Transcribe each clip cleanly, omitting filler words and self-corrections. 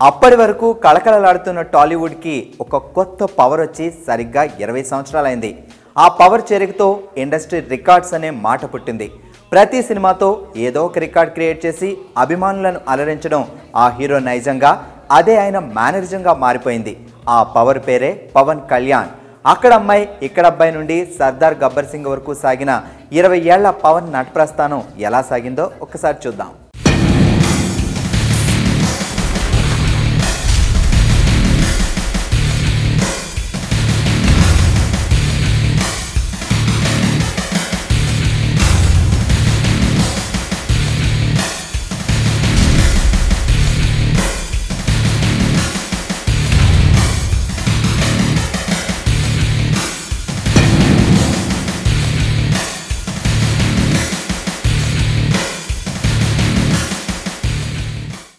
అప్పటి వరకు కళకళలాడుతున్న టాలీవుడ్ కి ఒక కొత్త పవర్ వచ్చి సరిగ్గా 20 సంవత్సరాలైంది. ఆ పవర్ చేరికతో ఇండస్ట్రీ రికార్డ్స్ అనే మాట పుట్టింది. ప్రతి సినిమాతో ఏదో ఒక రికార్డ్ క్రియేట్ చేసి అభిమానులను అలరించడం ఆ హీరో నైజంగా, అదే ఆయన మేనరిజంగా మారిపోయింది. ఆ పవర్ పేరే పవన్ కళ్యాణ్. అక్కడ అమ్మాయి ఇక్కడ అబ్బాయి నుండి సర్దార్ గబ్బర్ సింగ్ వరకు సాగిన 20 ఏళ్ల పవన్ నట ప్రస్థానం ఎలా సాగిందో ఒక్కసారి చూద్దాం.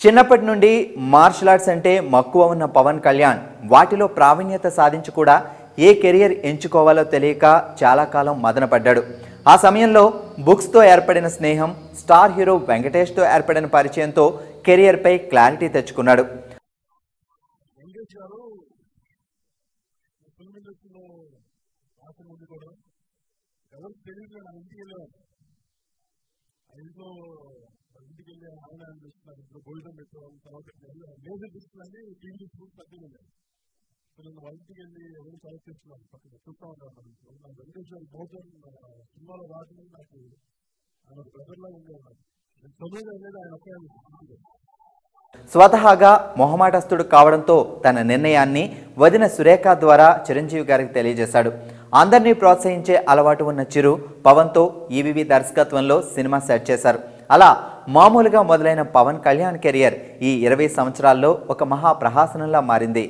చిన్నప్పటి నుండి మార్షల్ ఆర్ట్స్ అంటే మక్కువ ఉన్న పవన్ కళ్యాణ్ వాటిలో ప్రావీణ్యత సాధించి కూడా ఏ కెరియర్ ఎంచుకోవాలో తెలియక చాలా కాలం మదనపడ్డాడు. ఆ సమయంలో బుక్స్తో ఏర్పడిన స్నేహం, స్టార్ హీరో వెంకటేష్తో ఏర్పడిన పరిచయంతో కెరియర్పై క్లారిటీ తెచ్చుకున్నాడు. గోల్డెన్ పెట్టాం తర్వాత మేజర్ తీసుకుని టీవీ స్కూల్స్ అన్నీ ఉన్నాయి. నేను వాళ్ళకి వెళ్ళి ఎవరు సెలెక్ట్ చేస్తున్నాను పక్కన చూస్తూ ఉంటాను. వెంకటేశ్వర భోజన్ సినిమాలో రాకుండా నాకు ఆయన బ్రదర్లా ఉండేవాడు. నేను చదువుగా వెళ్ళేది ఆయన ఒకే. స్వతహాగా మొహమాటస్తుడు కావడంతో తన నిర్ణయాన్ని వదిన సురేఖ ద్వారా చిరంజీవి గారికి తెలియజేశాడు. అందరినీ ప్రోత్సహించే అలవాటు ఉన్న చిరు పవన్తో ఈవీవి దర్శకత్వంలో సినిమా సెట్ చేశారు. అలా మామూలుగా మొదలైన పవన్ కళ్యాణ్ కెరియర్ ఈ 20 సంవత్సరాల్లో ఒక మహా ప్రహాసనంలా మారింది.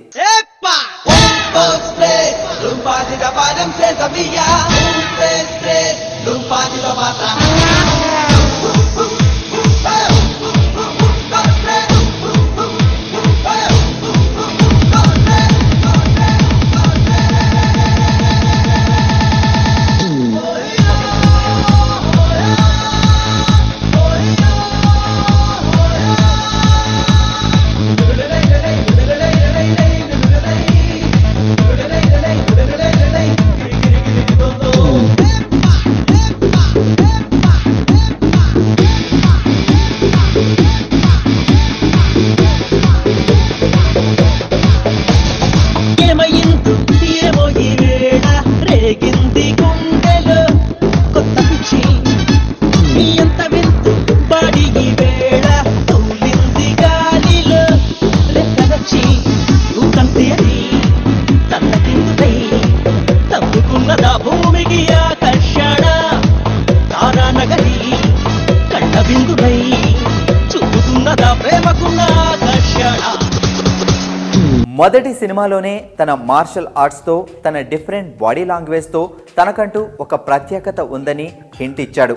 మొదటి సినిమాలోనే తన మార్షల్ ఆర్ట్స్తో, తన డిఫరెంట్ బాడీ లాంగ్వేజ్తో తనకంటూ ఒక ప్రత్యేకత ఉందని హింట్ ఇచ్చాడు.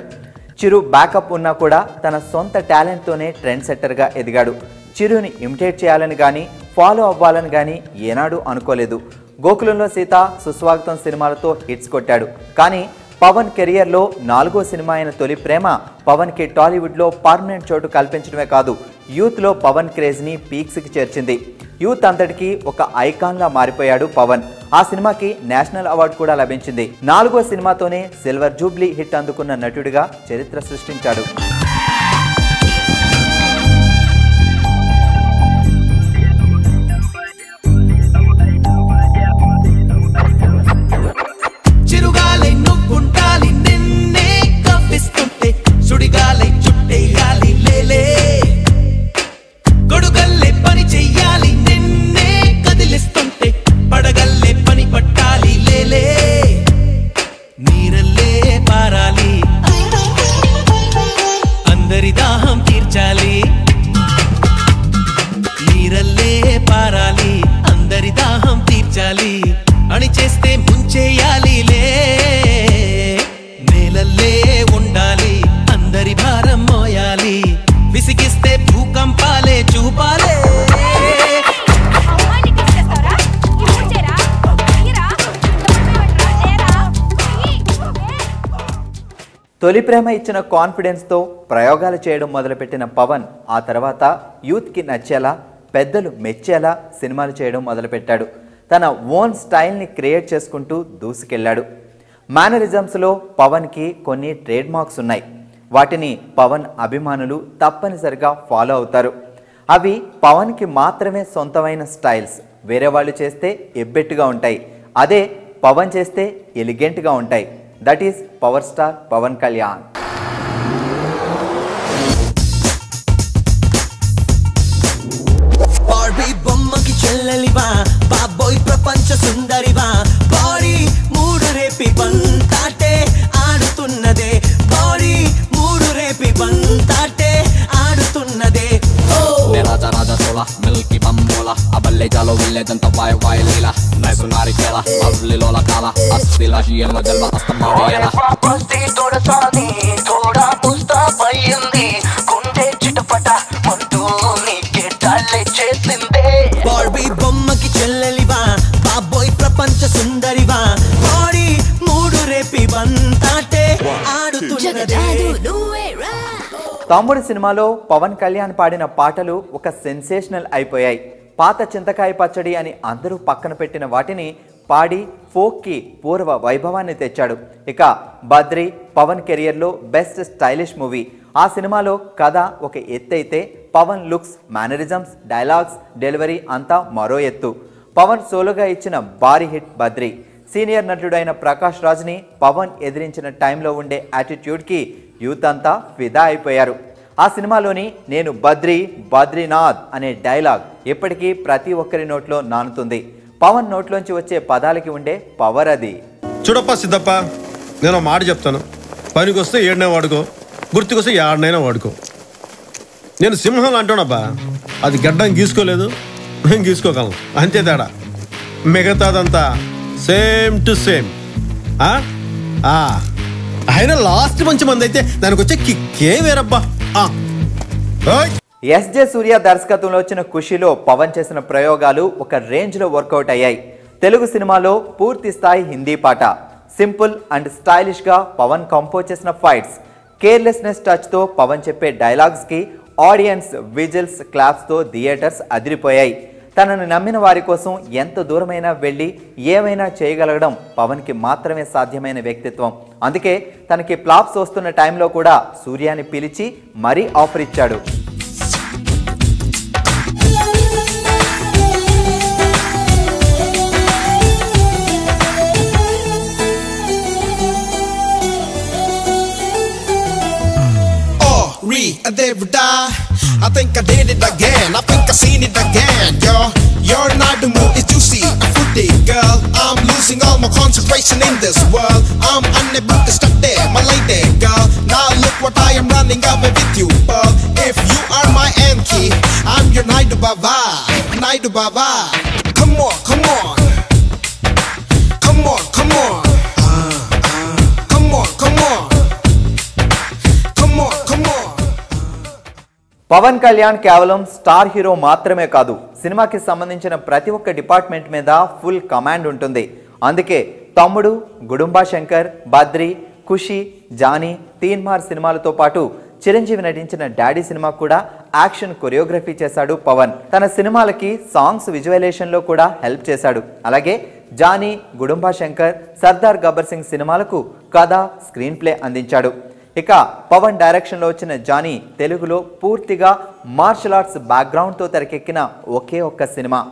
చిరు బ్యాకప్ ఉన్నా కూడా తన సొంత టాలెంట్తోనే ట్రెండ్ సెట్టర్గా ఎదిగాడు. చిరుని ఇమిటేట్ చేయాలని కానీ ఫాలో అవ్వాలని కానీ ఏనాడు అనుకోలేదు. గోకులంలో సీత, సుస్వాగతం సినిమాలతో హిట్స్ కొట్టాడు. కానీ పవన్ కెరియర్లో 4వ సినిమా అయిన తొలి ప్రేమ పవన్కి టాలీవుడ్లో పర్మనెంట్ చోటు కల్పించడమే కాదు, యూత్లో పవన్ క్రేజ్ని పీక్స్కి చేర్చింది. యూత్ అంతటికీ ఒక ఐకాన్లా మారిపోయాడు పవన్. ఆ సినిమాకి నేషనల్ అవార్డు కూడా లభించింది. 4వ సినిమాతోనే సిల్వర్ జూబ్లీ హిట్ అందుకున్న నటుడిగా చరిత్ర సృష్టించాడు. తొలి ప్రేమ ఇచ్చిన కాన్ఫిడెన్స్తో ప్రయోగాలు చేయడం మొదలుపెట్టిన పవన్ ఆ తర్వాత యూత్కి నచ్చేలా పెద్దలు మెచ్చేలా సినిమాలు చేయడం మొదలుపెట్టాడు. తన ఓన్ స్టైల్ని క్రియేట్ చేసుకుంటూ దూసుకెళ్లాడు. మేనరిజమ్స్లో పవన్కి కొన్ని ట్రేడ్ మార్క్స్ ఉన్నాయి. వాటిని పవన్ అభిమానులు తప్పనిసరిగా ఫాలో అవుతారు. అవి పవన్కి మాత్రమే సొంతమైన స్టైల్స్. వేరే వాళ్ళు చేస్తే ఎబ్బెట్టుగా ఉంటాయి, అదే పవన్ చేస్తే ఎలిగెంట్గా ఉంటాయి. That is power star Pawan Kalyan. బొమ్మకి చెల్లెలివా బాబోయ్ ప్రపంచ సుందరివా బాడీ మూడు రేపి బంతాటే ఆడుతున్నదే బాడీ మూడు రేపి బంతాటే ఆడుతున్నదే రాజా రాజా సోలా మిల్కి బమ్మోలా అబల్లే జాలో విల్లేజంత వాయ వాయ లీలా నైసునారి కేలా అవ్లిలోల కాల అస్తిలా షియన్లో జల్వ అస్తమాడియలా పస్తి తోడసాని తోడా పుస్తా పయ్యింది గుండె చిటపట మంటూ నీకే డాలే చేసిందే బార్బీ బొమ్మకి చెల్లెలివా బాబోయ్ ప్రపంచ సుందరివా బాడీ మూడు రేపి బంతాటే ఆడుతున్నదే. తమ్ముడు సినిమాలో పవన్ కళ్యాణ్ పాడిన పాటలు ఒక సెన్సేషనల్ అయిపోయాయి. పాత చింతకాయ పచ్చడి అని అందరూ పక్కన పెట్టిన వాటిని పాడి ఫోక్కి పూర్వ వైభవాన్ని తెచ్చాడు. ఇక బద్రి పవన్ కెరియర్లో బెస్ట్ స్టైలిష్ మూవీ. ఆ సినిమాలో కథ ఒక ఎత్తైతే Pawan looks, mannerisms, dialogues, delivery అంతా మరో ఎత్తు. పవన్ సోలోగా ఇచ్చిన భారీ హిట్ బద్రి. సీనియర్ నటుడైన ప్రకాష్ రాజ్ని పవన్ ఎదిరించిన టైంలో ఉండే యాటిట్యూడ్కి యూత్ అంతా ఫిదా అయిపోయారు. ఆ సినిమాలోని నేను బద్రీనాథ్ అనే డైలాగ్ ఇప్పటికీ ప్రతి ఒక్కరి నోట్లో నానుతుంది. పవన్ నోట్లోంచి వచ్చే పదాలకి ఉండే పవర్ అది. చూడప్ప సిద్ధప్ప, నేను మాట చెప్తాను. పనికి వస్తే ఏడనే వాడుకో, గుర్తుకొస్తే ఏడనైనా వాడుకో. నేను సింహం అంటానబ్బా, అది గడ్డం గీసుకోలేదు, నేను గీసుకోగలను, అంతే తేడా. మిగతాదంతా సేమ్ టు సేమ్. అయినా లాస్ట్ మంచి మంది అయితే దానికి వచ్చే కిక్కే వేరబ్బా. ఎస్జే సూర్య దర్శకత్వంలో వచ్చిన ఖుషీలో పవన్ చేసిన ప్రయోగాలు ఒక రేంజ్లో వర్కౌట్ అయ్యాయి. తెలుగు సినిమాలో పూర్తి స్థాయి హిందీ పాట, సింపుల్ అండ్ స్టైలిష్గా పవన్ కంపోజ్ చేసిన ఫైట్స్, కేర్లెస్నెస్ టచ్తో పవన్ చెప్పే డైలాగ్స్కి ఆడియన్స్ విజిల్స్, క్లాప్స్తో థియేటర్స్ అదిరిపోయాయి. తనను నమ్మిన వారి కోసం ఎంత దూరమైనా వెళ్ళి ఏమైనా చేయగలగడం పవన్కి మాత్రమే సాధ్యమైన వ్యక్తిత్వం. అందుకే తనకి ఫ్లాప్స్ వస్తున్న టైంలో కూడా సూర్యాని పిలిచి మరీ ఆఫర్ ఇచ్చాడు. I think I did it again, I think I seen it again. Your Nadumu is juicy, a fruity girl. I'm losing all my concentration in this world. I'm unable to stop there, my lady girl. Now look what I am running away with you, pearl. If you are my Enki, I'm your Naidu Baba, Naidu Baba. Come on, come on, come on, come on, come on, come on, come on, come on. Pawan Kalyan కేవలం star hero మాత్రమే కాదు, సినిమాకి సంబంధించిన ప్రతి ఒక్క department మీద full command ఉంటుంది. అందుకే తమ్ముడు, గుడుంబా శంకర్, బద్రి, ఖుషి, జానీ, తీన్మార్ సినిమాలతో పాటు చిరంజీవి నటించిన డాడీ సినిమా కూడా యాక్షన్ కొరియోగ్రఫీ చేశాడు పవన్. తన సినిమాలకి సాంగ్స్ విజువలైజేషన్లో కూడా హెల్ప్ చేశాడు. అలాగే జానీ, గుడుంబా శంకర్, సర్దార్ గబ్బర్ సింగ్ సినిమాలకు కథ, స్క్రీన్ ప్లే అందించాడు. ఇక పవన్ డైరెక్షన్లో వచ్చిన జానీ తెలుగులో పూర్తిగా మార్షల్ ఆర్ట్స్ బ్యాక్గ్రౌండ్తో తెరకెక్కిన ఒకే ఒక్క సినిమా.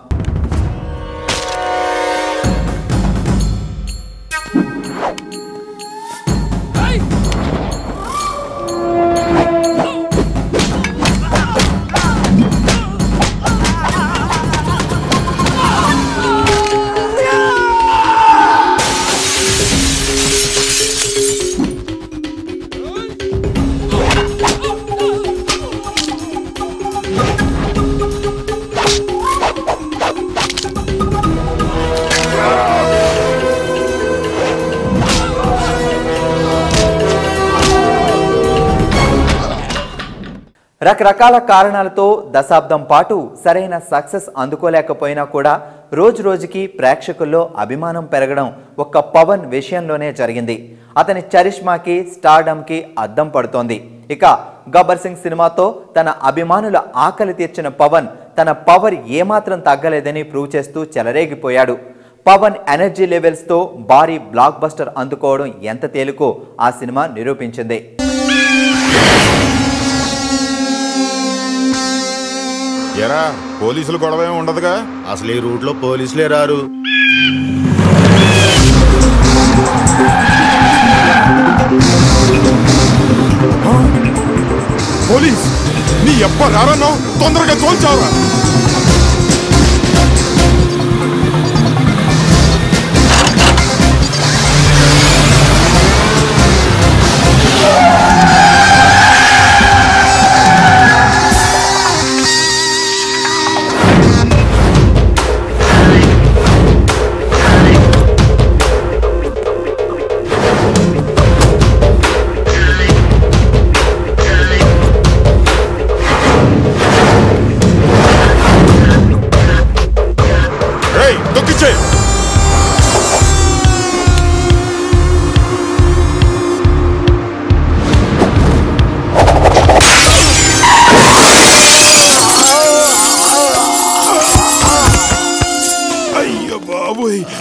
రకరకాల కారణాలతో దశాబ్దం పాటు సరైన సక్సెస్ అందుకోలేకపోయినా కూడా రోజు రోజుకి ప్రేక్షకుల్లో అభిమానం పెరగడం ఒక్క పవన్ విషయంలోనే జరిగింది. అతని చరిష్మాకి స్టార్డమ్కి అద్దం పడుతోంది. ఇక గబ్బర్ సింగ్ సినిమాతో తన అభిమానుల ఆకలి తీర్చిన పవన్ తన పవర్ ఏమాత్రం తగ్గలేదని ప్రూవ్ చేస్తూ చెలరేగిపోయాడు. పవన్ ఎనర్జీ లెవెల్స్తో భారీ బ్లాక్ బస్టర్ అందుకోవడం ఎంత తేలికో ఆ సినిమా నిరూపించింది. ఎరా పోలీసులు గొడవ ఉండదుగా? అసలు ఈ రూట్లో పోలీసులే రారు. పోలీస్ నీ ఎప్ప రారన్నో తొందరగా తోల్చావరా?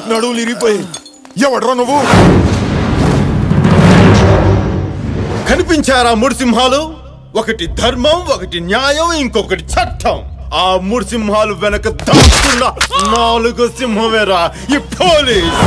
నడువులు ఇరిగిపోయి ఎవడ్రా నువ్వు? కనిపించారా మూడు సింహాలు? ఒకటి ధర్మం, ఒకటి న్యాయం, ఇంకొకటి చట్టం. ఆ మూడు సింహాలు వెనక దాక్కున్న 4వ సింహమేరా ఈ పోలీస్.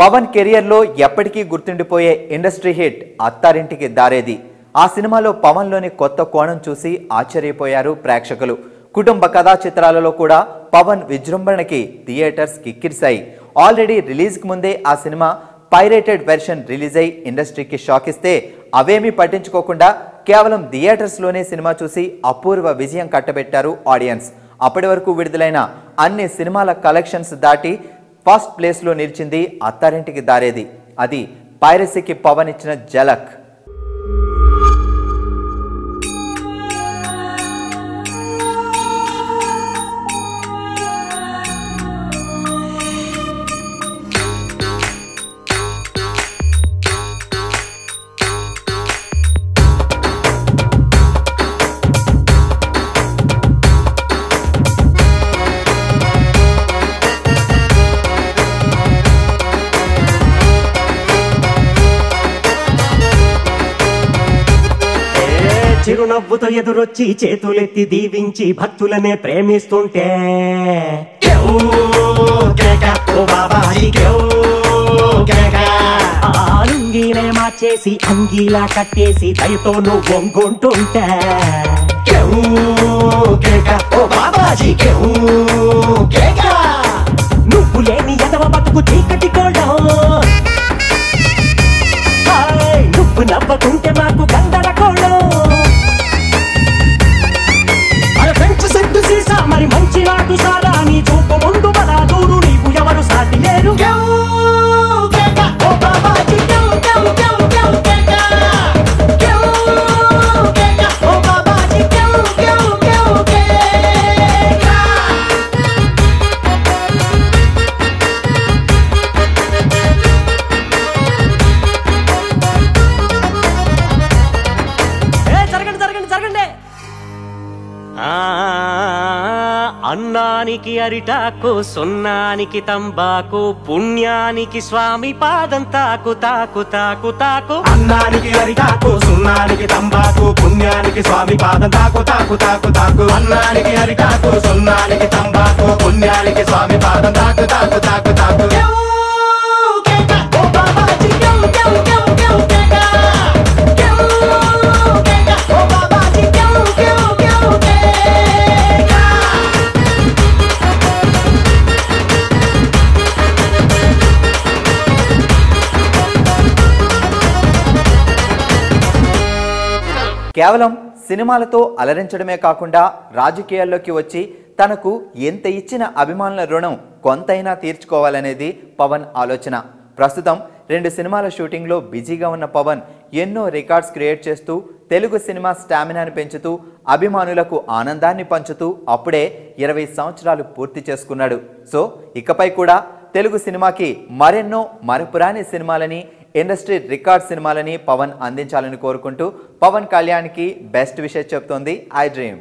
పవన్ కెరియర్లో ఎప్పటికీ గుర్తుండిపోయే ఇండస్ట్రీ హిట్ అత్తారింటికి దారేది. ఆ సినిమాలో పవన్లోని కొత్త కోణం చూసి ఆశ్చర్యపోయారు ప్రేక్షకులు. కుటుంబ కథా చిత్రాలలో కూడా పవన్ విజృంభణకి థియేటర్స్ కిక్కిరిశాయి. ఆల్రెడీ రిలీజ్కి ముందే ఆ సినిమా పైరేటెడ్ వెర్షన్ రిలీజ్ అయి ఇండస్ట్రీకి షాక్ ఇస్తే అవేమీ పట్టించుకోకుండా కేవలం థియేటర్స్లోనే సినిమా చూసి అపూర్వ విజయం కట్టబెట్టారు ఆడియన్స్. అప్పటి వరకు విడుదలైన అన్ని సినిమాల కలెక్షన్స్ దాటి ఫస్ట్ ప్లేస్లో నిలిచింది అత్తారింటికి దారేది. అది పైరసీకి పవన్ ఇచ్చిన జలక్. చిరునవ్వుతో ఎదురొచ్చి చేతులెత్తి దీవించి భక్తులనే ప్రేమిస్తుంటే ఆలుంగినే మార్చేసి అంగీలా కట్టేసి దయతో నువ్వు వంగుంటుంటే నువ్వు లేని ఎదవ బతుకు చీకటి కూడా నువ్వు నవ్వకుంటే మాకు గందరగోళం. ఫ్రెండ్స్ సెట్టు సీసా మరి మంచి నాటు సారా నీ చూపు ముందు బలా దూరు నీవు ఎవరు సాటి లేరు. అన్నానికి అరిటాకు, సున్నానికి తంబాకు, పుణ్యానికి స్వామి పాదం తాకు తాకు తాకు తాకు. అన్నానికి అరిటాకు, సున్నానికి తంబాకు, పుణ్యానికి స్వామి పాదం తాకు తాకు తాకు తాకు. అన్నానికి అరిటాకు, సున్నానికి తంబాకు, పుణ్యానికి స్వామి పాదం తాకు తాకు తాకు తాకు. కేవలం సినిమాలతో అలరించడమే కాకుండా రాజకీయాల్లోకి వచ్చి తనకు ఎంత ఇచ్చిన అభిమానుల రుణం కొంతైనా తీర్చుకోవాలనేది పవన్ ఆలోచన. ప్రస్తుతం 2 సినిమాల షూటింగ్లో బిజీగా ఉన్న పవన్ ఎన్నో రికార్డ్స్ క్రియేట్ చేస్తూ తెలుగు సినిమా స్టామినాని పెంచుతూ అభిమానులకు ఆనందాన్ని పంచుతూ అప్పుడే 20 సంవత్సరాలు పూర్తి చేసుకున్నాడు. సో ఇకపై కూడా తెలుగు సినిమాకి మరెన్నో మరపురాని సినిమాలని ఇండస్ట్రీ రికార్డ్ సినిమాలని పవన్ అందించాలని కోరుకుంటూ పవన్ కళ్యాణ్కి బెస్ట్ విషెస్ చెప్తోంది ఐ డ్రీమ్.